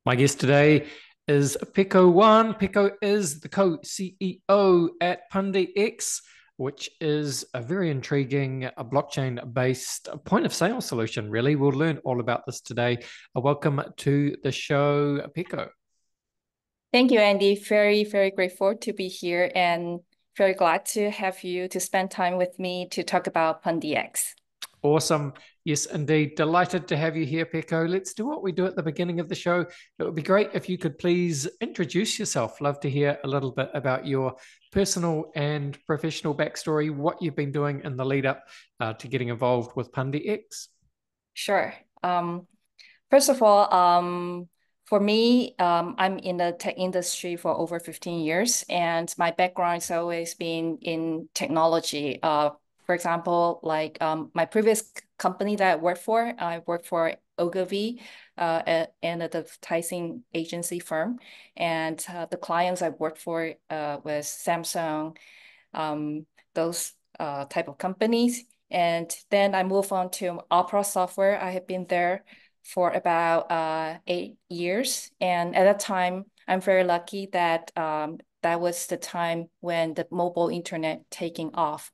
My guest today is Peko Wan. Peko is the co-CEO at Pundi X, which is a very intriguing blockchain-based point of sale solution, really. We'll learn all about this today. Welcome to the show, Peko. Thank you, Andy. Very, very grateful to be here and very glad to have you to spend time with me to talk about Pundi X. Awesome. Yes, indeed. Delighted to have you here, Peko. Let's do what we do at the beginning of the show. It would be great if you could please introduce yourself. Love to hear a little bit about your personal and professional backstory, what you've been doing in the lead up to getting involved with Pundi X. Sure. First of all, for me, I'm in the tech industry for over 15 years, and my background has always been in technology. For example, my previous company that I worked for Ogilvy, an advertising agency firm, and the clients I worked for was Samsung, those type of companies. And then I moved on to Opera Software. I have been there for about 8 years. And at that time, I'm very lucky that that was the time when the mobile internet taking off.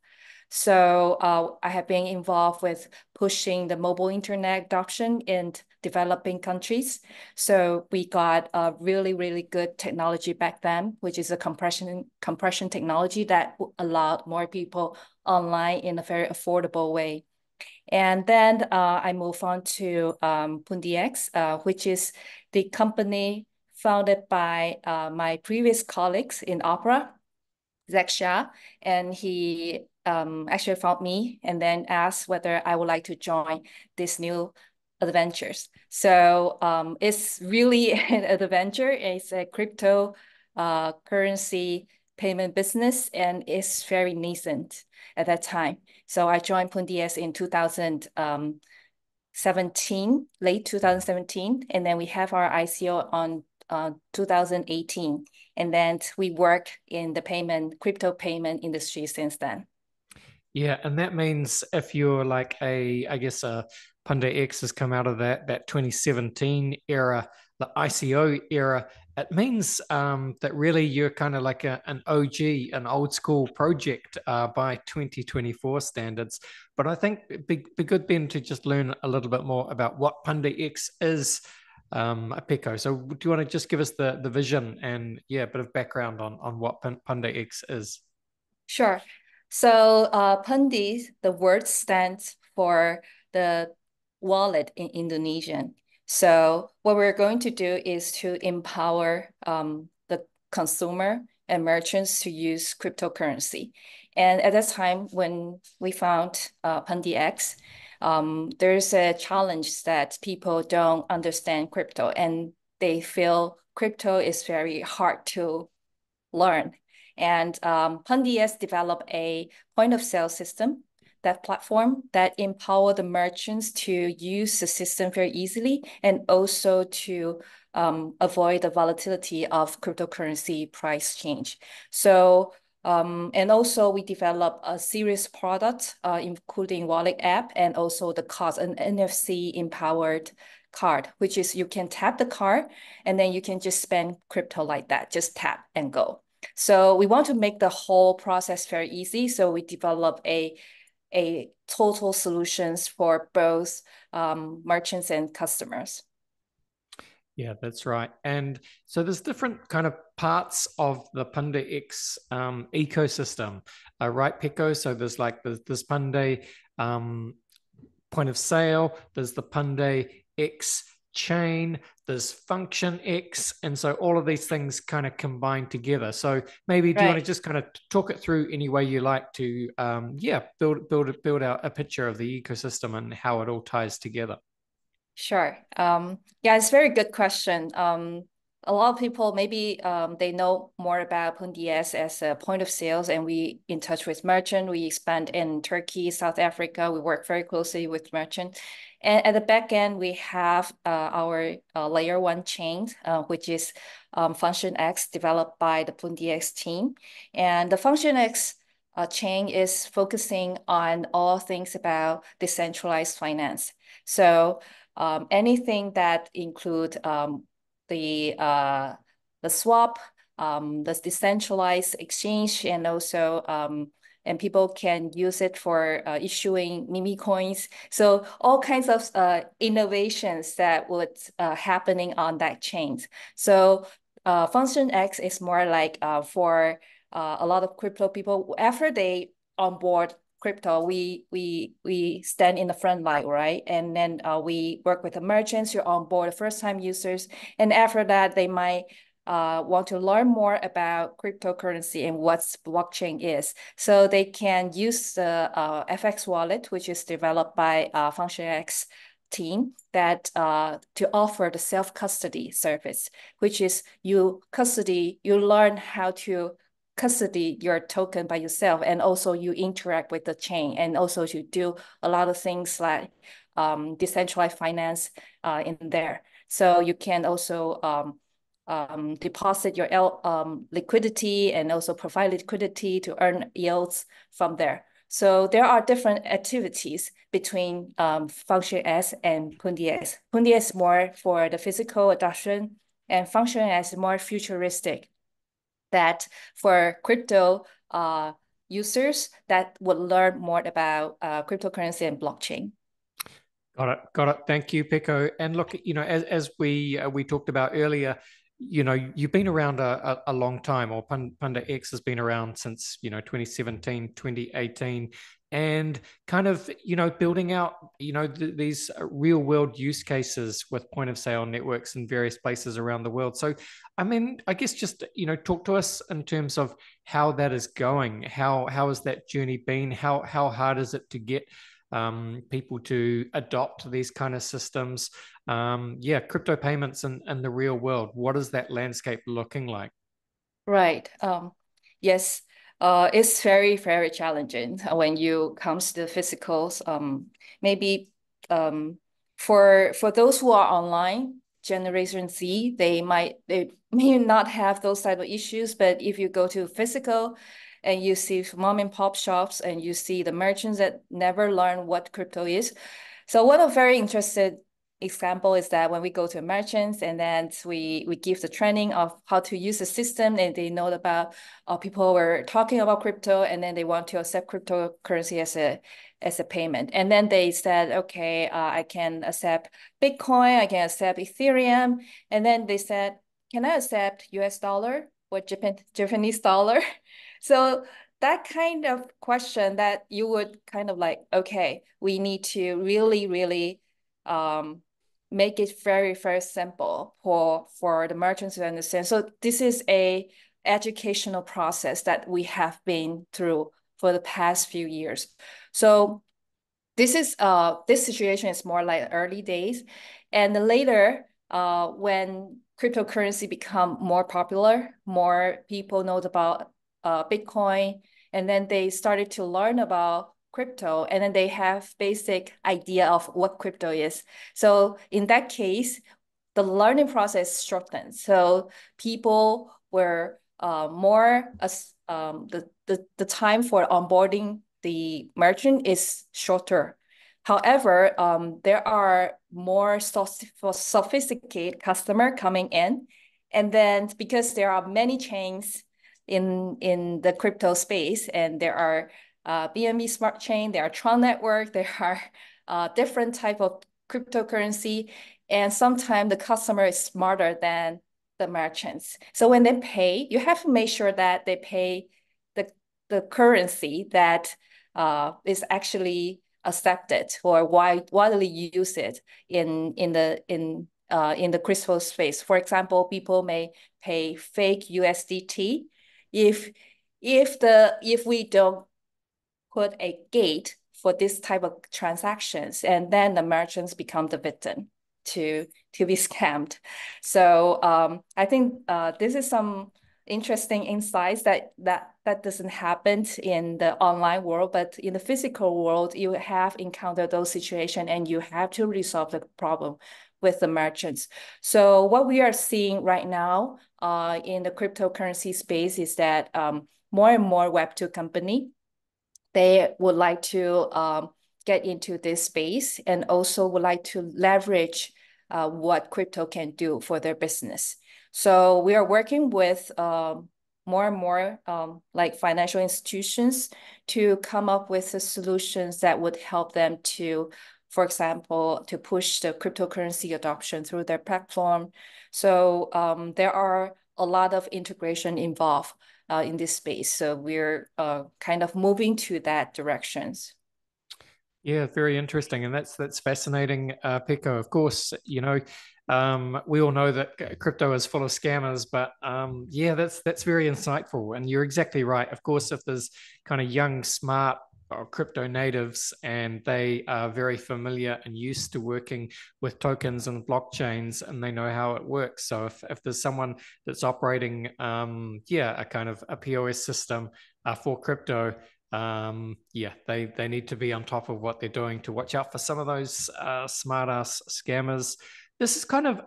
So I have been involved with pushing the mobile internet adoption in developing countries. So we got a really, really good technology back then, which is a compression technology that allowed more people online in a very affordable way. And then I move on to Pundi X, which is the company founded by my previous colleagues in Opera, Zach Shah, and he actually found me and then asked whether I would like to join this new adventures. So it's really an adventure. It's a crypto currency payment business, and it's very nascent at that time. So I joined Pundi X in 2017, late 2017, and then we have our ICO on 2018. And then we work in the crypto payment industry since then. Yeah, and that means if you're like I guess Punda X has come out of that 2017 era, the ICO era. It means that really you're kind of like an OG, an old school project by 2024 standards. But I think it'd be good, Ben, to just learn a little bit more about what Punda X is, Peko. So do you want to just give us the vision and yeah, a bit of background on what Punda X is? Sure. So Pundi, the word stands for the wallet in Indonesian. So what we're going to do is to empower the consumer and merchants to use cryptocurrency. And at that time, when we found Pundi X, there's a challenge that people don't understand crypto and they feel crypto is very hard to learn. And Pundi X developed a point of sale system, that platform that empower the merchants to use the system very easily and also to avoid the volatility of cryptocurrency price change. So and also we develop a series product, including wallet app and also the cards, an NFC empowered card, which is you can tap the card and then you can just spend crypto like that, just tap and go. So we want to make the whole process very easy. So we develop a total solutions for both merchants and customers. Yeah, that's right. And so there's different kind of parts of the Pundi X ecosystem, right, Peko? So there's like this Pundi point of sale, there's the Pundi X chain, there's function X, and so all of these things kind of combine together. So maybe do you want to Right. just kind of talk it through any way you like to, yeah, build out a picture of the ecosystem and how it all ties together. Sure. Yeah, it's a very good question. A lot of people maybe they know more about Pundi X as a point of sales, and we in touch with merchant. We expand in Turkey, South Africa. We work very closely with merchant, and at the back end we have our layer one chain, which is Function X, developed by the Pundi X team, and the Function X chain is focusing on all things about decentralized finance. So anything that include the swap, the decentralized exchange, and also and people can use it for issuing meme coins. So all kinds of innovations that would happening on that chain. So Function X is more like for a lot of crypto people after they onboard crypto, we stand in the front line, right? And then we work with the merchants who onboard the first-time users, and after that, they might want to learn more about cryptocurrency and what blockchain is. So they can use the FX wallet, which is developed by FunctionX team that to offer the self-custody service, which is you learn how to custody your token by yourself, and also you interact with the chain, and also you do a lot of things like decentralized finance in there. So you can also deposit your liquidity and also provide liquidity to earn yields from there. So there are different activities between Function S and Pundi X. Pundi X is more for the physical adoption, and Function S is more futuristic, that for crypto users that would learn more about cryptocurrency and blockchain. Got it. Got it. Thank you, Peko. And look, as we talked about earlier, you've been around a long time, or Pundi X has been around since, 2017, 2018, and kind of, building out, these real world use cases with point of sale networks in various places around the world. So, I mean, I guess just, talk to us in terms of how that is going. How has that journey been? How hard is it to get people to adopt these kind of systems? Crypto payments in the real world, what is that landscape looking like? Right. Yes. It's very, very challenging when you comes to the physicals. Maybe for those who are online, Generation Z, they may not have those type of issues, but if you go to physical and you see mom and pop shops and you see the merchants that never learn what crypto is. So one of very interested example is that when we go to merchants and then we give the training of how to use the system, and they know about people were talking about crypto, and then they want to accept cryptocurrency as a payment. And then they said, okay, I can accept Bitcoin, I can accept Ethereum. And then they said, can I accept US dollar or Japanese dollar? So that kind of question that you would kind of like, okay, we need to really, really make it very, very simple for the merchants to understand. So this is a educational process that we have been through for the past few years. So this situation is more like early days, and later when cryptocurrency become more popular, more people know about Bitcoin, and then they started to learn about crypto, and then they have basic idea of what crypto is. So in that case, the learning process shortened. So people were more the time for onboarding the merchant is shorter. However, there are more sophisticated customer coming in, and then because there are many chains in the crypto space, and there are BNB Smart Chain, there are Tron Network, there are different type of cryptocurrency, and sometimes the customer is smarter than the merchants. So when they pay, you have to make sure that they pay the currency that is actually accepted or widely used in the crypto space. For example, people may pay fake USDT if we don't put a gate for this type of transactions, and then the merchants become the victim to be scammed. So I think this is some interesting insights that doesn't happen in the online world, but in the physical world, you have encountered those situations and you have to resolve the problem with the merchants. So what we are seeing right now in the cryptocurrency space is that more and more Web2 company, they would like to get into this space, and also would like to leverage what crypto can do for their business. So we are working with more and more like financial institutions to come up with the solutions that would help them to, for example, to push the cryptocurrency adoption through their platform. So there are a lot of integration involved in this space. So we're kind of moving to that directions. Yeah, very interesting, and that's fascinating, Peko. Of course, we all know that crypto is full of scammers, but yeah, that's very insightful, and you're exactly right. Of course, if there's kind of young, smart crypto natives, and they are very familiar and used to working with tokens and blockchains, and they know how it works. So if there's someone that's operating, yeah, a kind of a POS system for crypto, yeah, they need to be on top of what they're doing to watch out for some of those smart ass scammers. This is kind of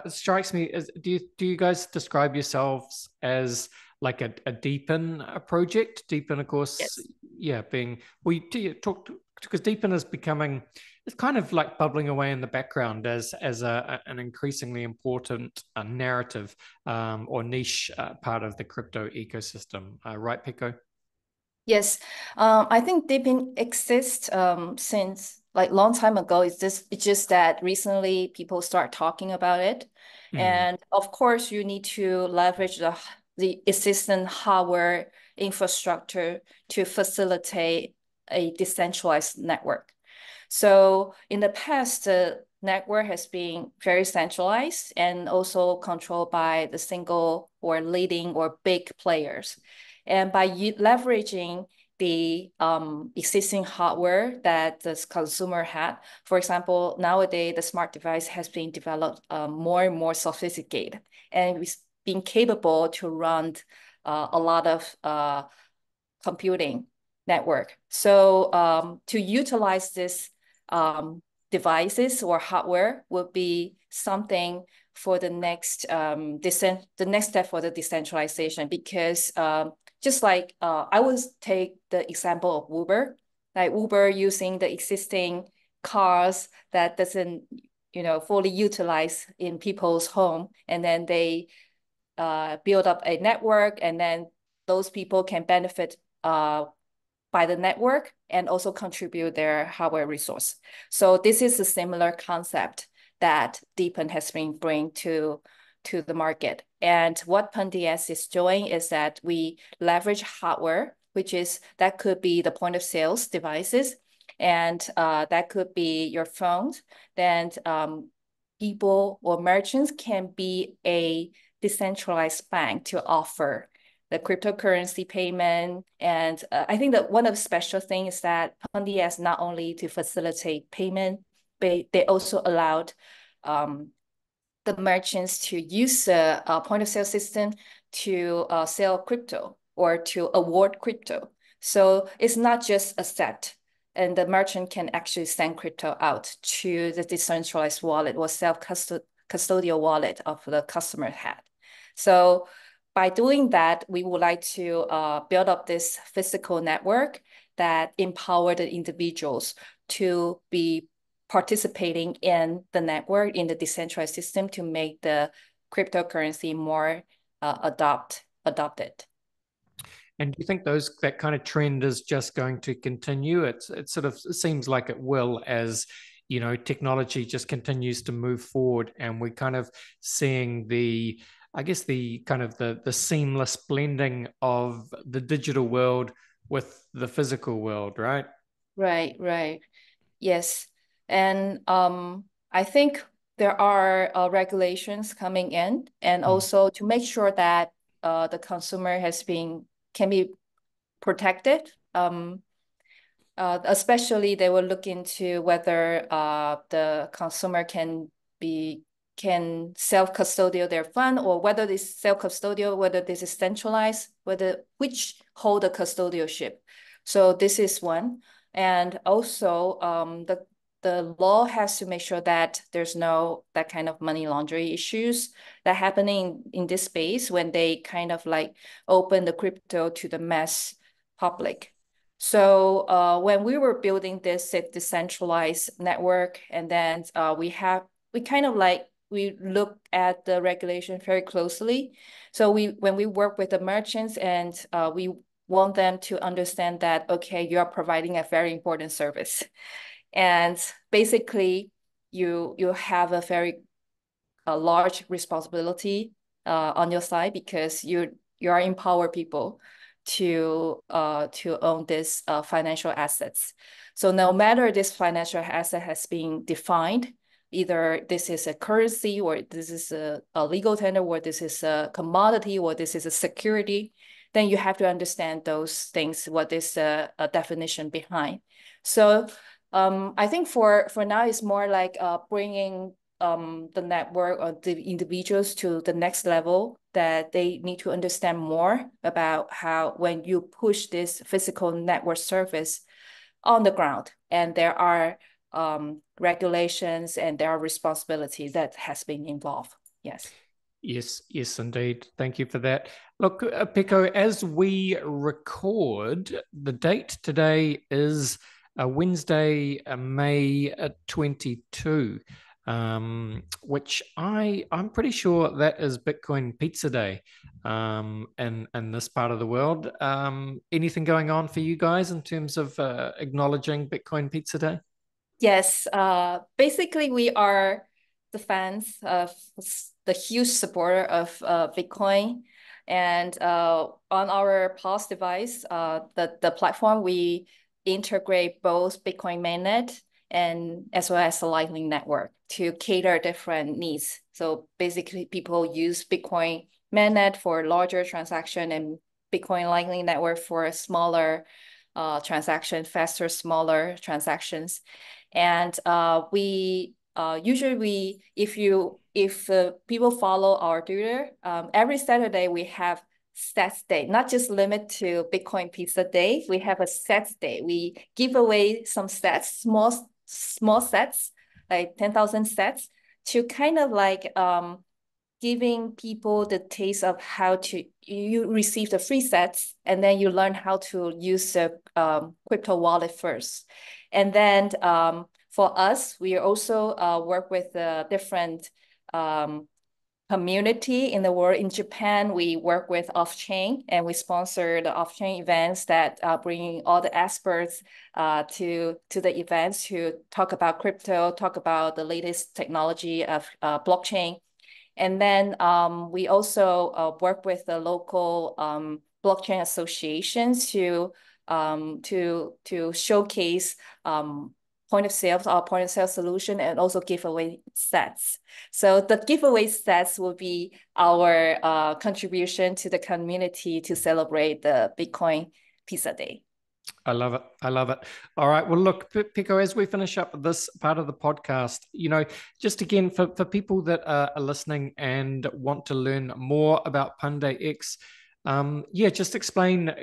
it strikes me as, do you guys describe yourselves as like a Deepin project? Deepin, of course, Yes. yeah, being we talk because Deepin is becoming, it's kind of like bubbling away in the background as an increasingly important narrative or niche part of the crypto ecosystem, right, Pico? Yes, I think dipping exists since like long time ago. It's just that recently people start talking about it, Mm. and of course you need to leverage the existing hardware infrastructure to facilitate a decentralized network. So in the past, the network has been very centralized and also controlled by the single or leading or big players. And by leveraging the existing hardware that the consumer had, for example, nowadays the smart device has been developed more and more sophisticated, and it's been capable to run a lot of computing network. So to utilize this devices or hardware would be something for the next the next step for the decentralization, because just like I would take the example of Uber, like Uber using the existing cars that doesn't fully utilize in people's home, and then they build up a network, and then those people can benefit by the network and also contribute their hardware resource. So this is a similar concept that Deepin has been bring to the market. And what Pundi X is doing is that we leverage hardware, which is that could be the point of sales devices, and that could be your phones. Then people or merchants can be a decentralized bank to offer the cryptocurrency payment. And I think that one of the special things is that Pundi X not only to facilitate payment, but they also allowed the merchants to use a point of sale system to sell crypto or to award crypto. So it's not just accept, and the merchant can actually send crypto out to the decentralized wallet or self-custodial wallet of the customer had. So by doing that, we would like to build up this physical network that empower the individuals to be participating in the network, in the decentralized system, to make the cryptocurrency more adopted. And do you think that kind of trend is just going to continue? It sort of seems like it will, as technology just continues to move forward, and we're kind of seeing I guess the kind of the seamless blending of the digital world with the physical world, right? Right, right. Yes. And I think there are regulations coming in, and Mm. also to make sure that the consumer can be protected. Especially they will look into whether the consumer can self-custodial their fund, or whether this self-custodial, whether this is centralized, which hold the custodialship. So this is one. And also the law has to make sure that there's no that kind of money laundering issues that happening in this space when they kind of like open the crypto to the mass public. So when we were building this decentralized network, and then we have we kind of like, we look at the regulation very closely. So when we work with the merchants and we want them to understand that, okay, you are providing a very important service. And basically you have a very large responsibility on your side, because you are empower people to own this financial assets. So no matter this financial asset has been defined, either this is a currency, or this is a legal tender, or this is a commodity, or this is a security, then you have to understand those things, what is a definition behind. So I think for now, it's more like bringing the network or the individuals to the next level, that they need to understand more about how, when you push this physical network service on the ground, and there are regulations and there are responsibilities that has been involved. Yes. Yes, indeed. Thank you for that. Look, Peko, as we record, the date today is Wednesday, May 22, which I'm pretty sure that is Bitcoin Pizza Day in this part of the world. Anything going on for you guys in terms of acknowledging Bitcoin Pizza Day? Yes, basically we are the fans of the huge supporter of Bitcoin. And on our POS device, the platform, we integrate both Bitcoin mainnet and as well as the Lightning Network to cater different needs. So basically people use Bitcoin mainnet for larger transaction, and Bitcoin Lightning Network for smaller transaction, faster, smaller transactions. And we usually, if people follow our Twitter, every Saturday we have sets day, not just limit to Bitcoin Pizza Day. We have a sets day. We give away some sets, small sets, like 10,000 sets, to kind of like giving people the taste of how to, you receive the free sets, and then you learn how to use the crypto wallet first. And then for us, we also work with different community in the world. In Japan, we work with off-chain, and we sponsor the off-chain events that bringing all the experts to the events to talk about crypto, talk about the latest technology of blockchain. And then we also work with the local blockchain associations to showcase point of sale, our point of sale solution, and also giveaway sets. So the giveaway sets will be our contribution to the community to celebrate the Bitcoin Pizza Day. I love it. I love it. All right. Well, look, Peko, as we finish up this part of the podcast, just again, for people that are listening and want to learn more about Pundi X, just explain,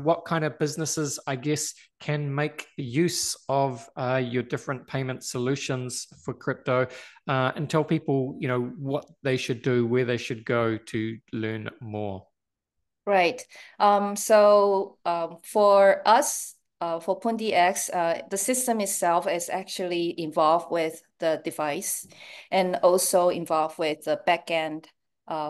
what kind of businesses, I guess, can make use of your different payment solutions for crypto, and tell people, what they should do, where they should go to learn more. Right. So for us, for Pundi X, the system itself is actually involved with the device, and also involved with the backend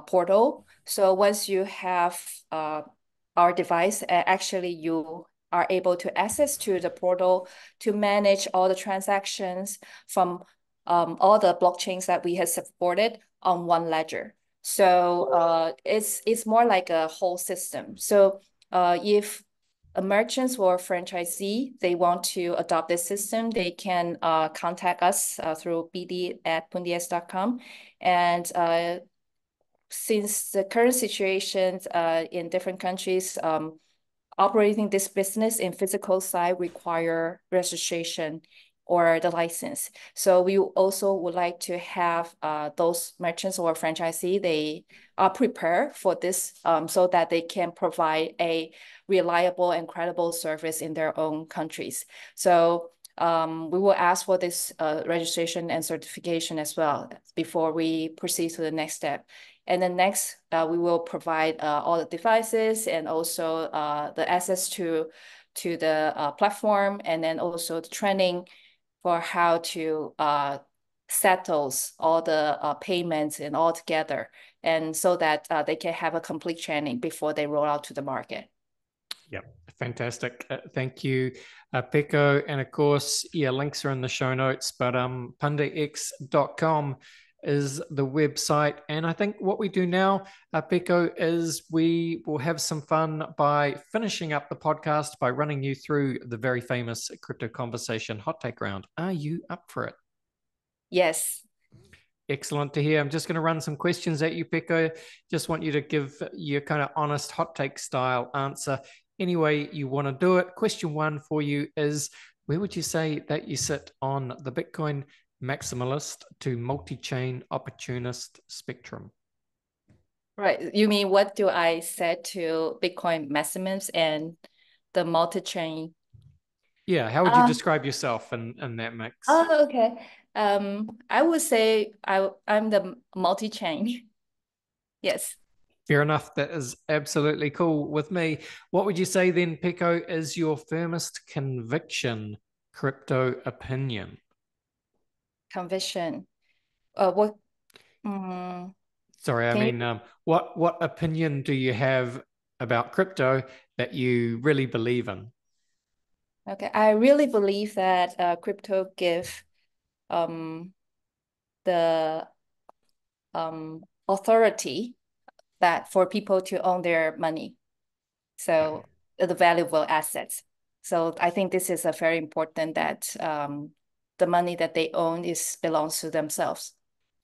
portal. So once you have our device, actually you are able to access to the portal to manage all the transactions from all the blockchains that we have supported on one ledger. So it's more like a whole system. So if a merchant or a franchisee, they want to adopt this system, they can contact us through bd@pundix.com. And since the current situations in different countries, operating this business in physical side require registration or the license. So we also would like to have those merchants or franchisee, they are prepared for this so that they can provide a reliable and credible service in their own countries. So we will ask for this registration and certification as well before we proceed to the next step. And then next, we will provide all the devices and also the access to the platform, and then also the training for how to settles all the payments and all together, and so that they can have a complete training before they roll out to the market. Yeah, fantastic. Thank you, Peko. And of course, yeah, links are in the show notes, but PundiX.com is the website. And I think what we do now, Peko, is we will have some fun by finishing up the podcast by running you through the very famous crypto conversation hot take round. Are you up for it? Yes. Excellent to hear. I'm just going to run some questions at you, Peko. Just want you to give your kind of honest hot take style answer any way you want to do it. Question one for you is, where would you say that you sit on the Bitcoin maximalist to multi-chain opportunist spectrum? Right. You mean what do I set to Bitcoin maximums and the multi-chain? Yeah, how would you describe yourself in that mix? Oh, okay. I would say I'm the multi-chain. Yes. Fair enough. That is absolutely cool with me. What would you say then, Peko, is your firmest conviction crypto opinion? Conviction. What? Sorry, I Can mean, you? what opinion do you have about crypto that you really believe in? Okay, I really believe that crypto give um, the authority that for people to own their money, so the valuable assets. So I think this is a very important that the money that they own is belongs to themselves.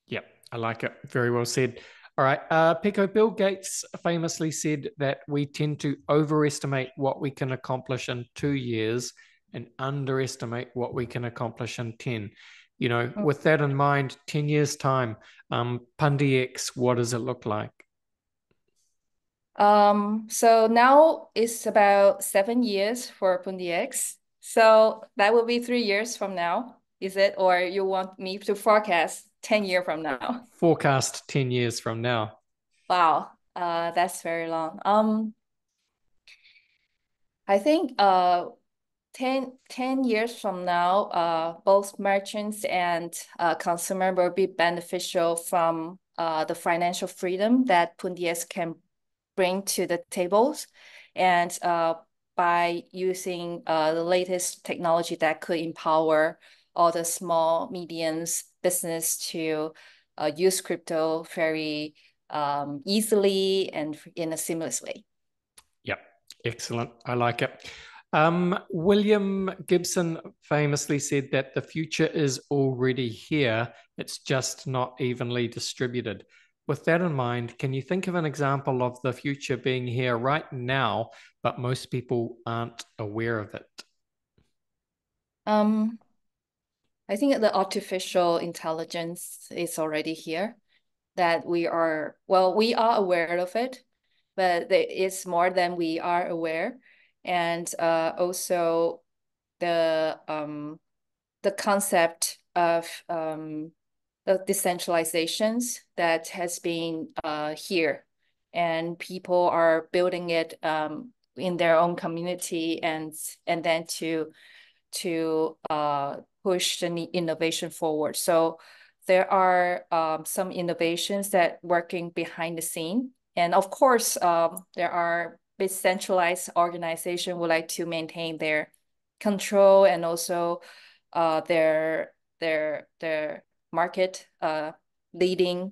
Yep, I like it. Very well said. All right, Peko, Bill Gates famously said that we tend to overestimate what we can accomplish in 2 years and underestimate what we can accomplish in 10. You know, with that in mind, 10 years' time, Pundi X, what does it look like? So now it's about 7 years for Pundi X. So that will be 3 years from now, is it? Or you want me to forecast 10 years from now? Forecast 10 years from now. Wow, that's very long. I think 10 years from now, both merchants and consumer will be beneficial from the financial freedom that Pundi X can bring to the tables, and by using the latest technology that could empower all the small, mediums business to use crypto very easily and in a seamless way. Yep, excellent. I like it. William Gibson famously said that the future is already here, it's just not evenly distributed. With that in mind, can you think of an example of the future being here right now, but most people aren't aware of it? Um, I think the artificial intelligence is already here, that we are aware of it, but it's more than we are aware. And also the concept of the decentralizations that has been here, and people are building it in their own community, and then to push the innovation forward. So there are some innovations that working behind the scene. And of course, there are big centralized organizations would like to maintain their control and also their market leading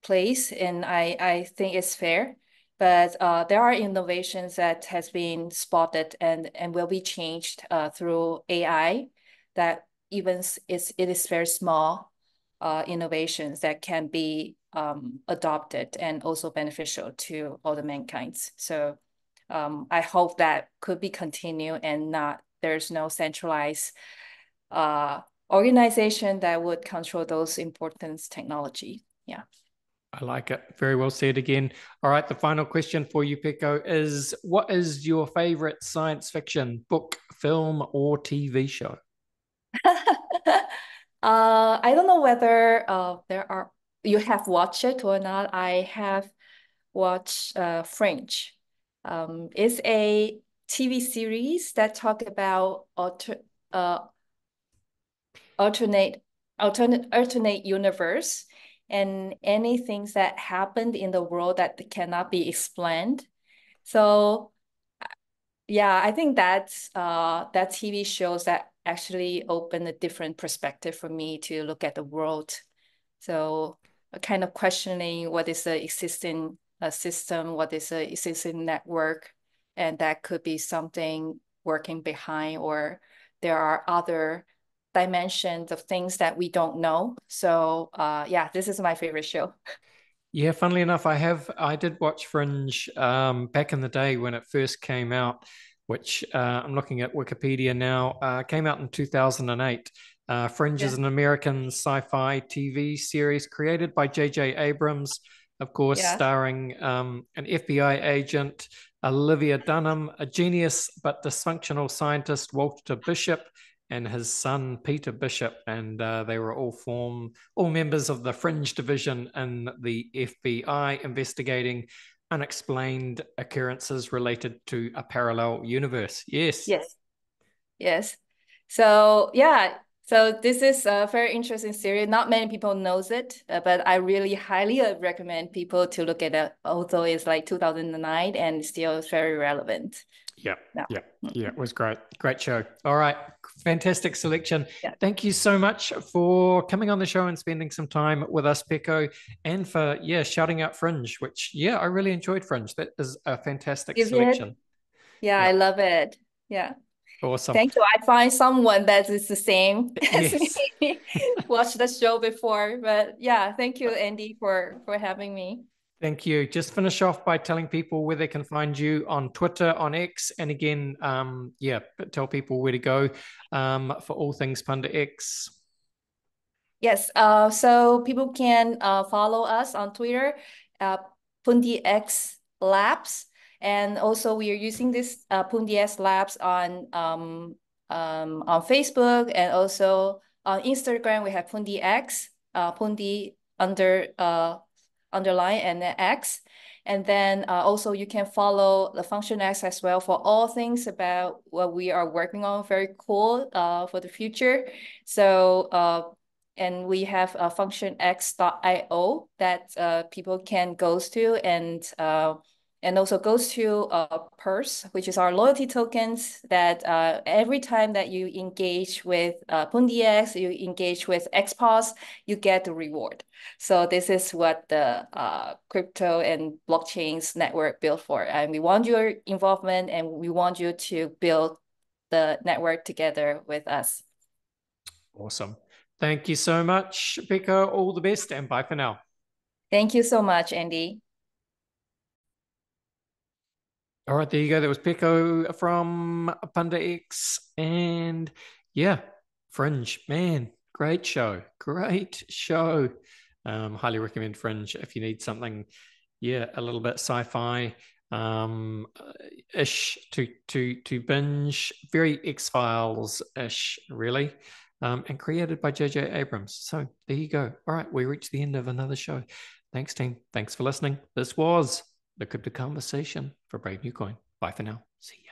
place. And I think it's fair. But there are innovations that has been spotted and will be changed through AI, that even it is very small innovations that can be adopted and also beneficial to all the mankind's. So I hope that could be continued, and not there's no centralized organization that would control those important technology. Yeah. I like it. Very well said again. All right, the final question for you, Peko, is what is your favorite science fiction book, film, or TV show? I don't know whether you have watched it or not. I have watched Fringe. It's a TV series that talk about uh, alternate alternate universe and any things that happened in the world that cannot be explained. So yeah, I think that TV shows that actually open a different perspective for me to look at the world. So kind of questioning what is the existing system, what is the existing network, and that could be something working behind, or there are other dimensions of things that we don't know. So yeah, this is my favorite show. Yeah, funnily enough, I did watch Fringe back in the day when it first came out, which I'm looking at Wikipedia now, came out in 2008. Fringe is Yeah. an American sci-fi TV series created by J.J. Abrams, of course, Yeah. starring an FBI agent, Olivia Dunham, a genius but dysfunctional scientist, Walter Bishop, and his son Peter Bishop, and they were all members of the Fringe Division in the FBI, investigating unexplained occurrences related to a parallel universe. Yes. Yes. Yes. So yeah, so this is a very interesting series. Not many people knows it, but I really highly recommend people to look at it. Although it's like 2009 and still very relevant. Yeah. No. Yeah. Yeah. It was great. Great show. All right. Fantastic selection. Yeah. Thank you so much for coming on the show and spending some time with us, Peko, and for, shouting out Fringe, which, I really enjoyed Fringe. That is a fantastic Is it? selection. Yeah, Yeah. I love it. Yeah. Awesome. Thank you. I find someone that is the same as Yes. me. Watched the show before, but yeah, thank you, Andy, for having me. Thank you. Just finish off by telling people where they can find you on Twitter, on X, and again, tell people where to go for all things Pundi X. Yes, so people can follow us on Twitter, uh, Pundi X Labs, and also we are using this Pundi X Labs on Facebook and also on Instagram. We have Pundi X, Pundi underline and then X, and then also you can follow the Function X as well for all things about what we are working on. Very cool for the future. So. And we have functionx.io that people can go to and also goes to Purse, which is our loyalty tokens that every time that you engage with Pundi X, you engage with XPOS, you get the reward. So this is what the crypto and blockchains network built for. And we want your involvement and we want you to build the network together with us. Awesome. Thank you so much, Peko. All the best and bye for now. Thank you so much, Andy. All right, there you go. That was Peko from Pundi X. And Fringe, man, great show. Great show. Highly recommend Fringe if you need something, a little bit sci-fi ish to binge. Very X-Files ish, really. And created by J.J. Abrams. So there you go. All right, we reached the end of another show. Thanks, team. Thanks for listening. This was the Crypto Conversation for Brave New Coin. Bye for now. See ya.